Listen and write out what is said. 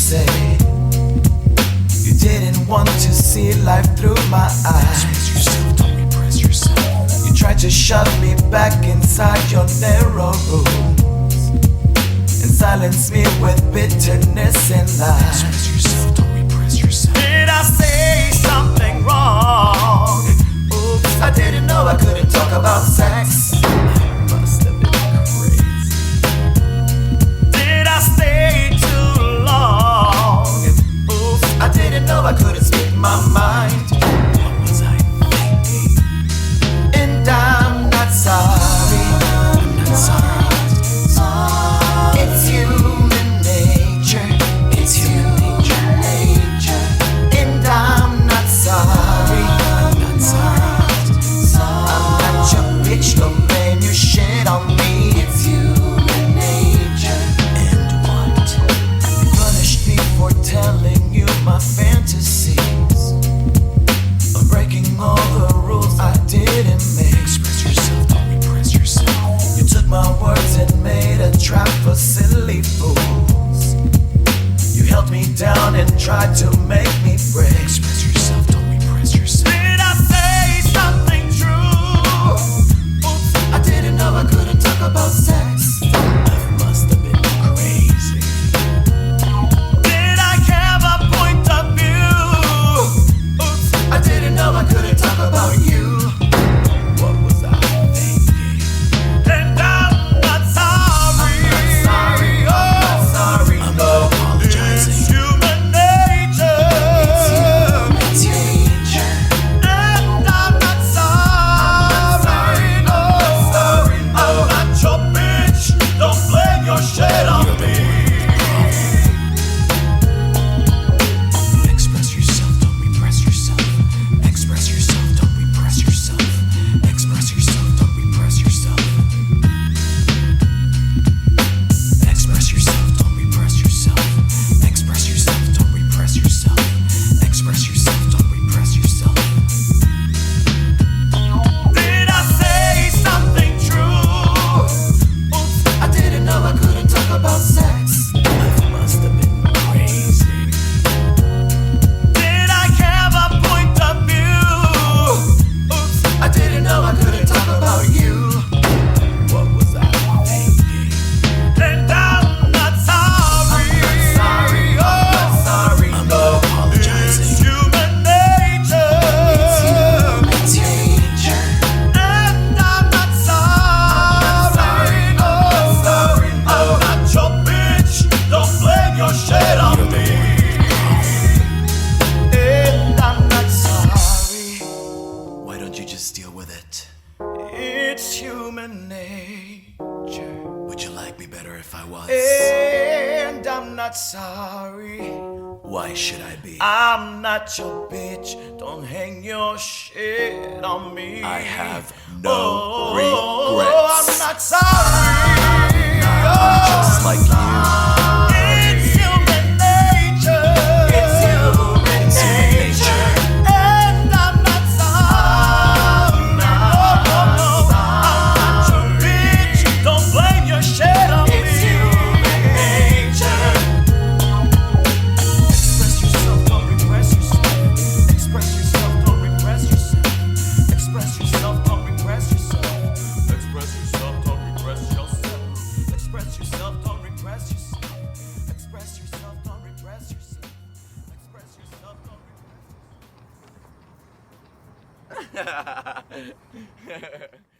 say you didn't want to see life through my eyes. Express yourself, don't repress yourself. You tried to shove me back inside your narrow rooms and silence me with bitterness and lies. Express yourself, don't repress yourself. Did I say something wrong? Oops, I didn't know I couldn't talk about sex. Must have been crazy. Did I stay too long? Oops, I didn't know I couldn't speak my mind. What was I thinking? And I'm not sorry. I'm not sorry. It's human nature. It's human nature. And I'm not sorry. I'm not sorry. I'm not your bitch, don't blame your shit on me. It's human nature. And what? You punished me for telling you my fantasies, of breaking all the rules I didn't make. Express yourself, don't repress yourself. You took my words and made a trap for silly fools. You held me down and tried to make me break. Express yourself, don't repress yourself. Did I say something true? Oops, I didn't know I couldn't talk about sex. Life must have been crazy. Did I have a point of view? Oops, I didn't know I couldn't talk about you. What was I thinking? And I'm not sorry. Oh, sorry. I'm No, not apologizing. it's human nature. It's human nature. And I'm not sorry. No, sorry. I'm not your bitch. Don't blame your shit on You're the me. Express yourself, don't repress yourself. Express yourself, don't repress yourself. Express yourself, don't repress yourself. Express yourself, don't repress yourself. Express yourself, don't repress yourself. Express yourself, don't repress yourself. Did I say something true? Oops, I didn't know I couldn't talk about sex. Life must have been crazy. Did I have a point of view? Oops, I didn't know I couldn't talk about you. What was I thinking? And I'm not sorry. Oh, sorry. I'm No, not apologizing. it's human nature. It's human nature. And I'm not sorry. Oh, sorry. I'm not your bitch. Don't blame your shit on me. And I'm not sorry. Why don't you just deal with it? It's human nature. Would you like me better if I was? And I'm not sorry. Why should I be? I'm not your bitch. Don't hang your shit on me. I have no regrets. I'm not sorry. Just like you. It's human nature. It's human nature. And I'm not sorry. No. I'm not your bitch. Don't blame your shit on me. It's human nature. Express yourself, don't repress yourself. Express yourself, don't repress yourself. Express yourself, don't repress yourself. Express yourself, don't repress yourself. Express yourself, don't repress yourself. Express yourself, don't repress yourself. Express yourself, don't repress yourself.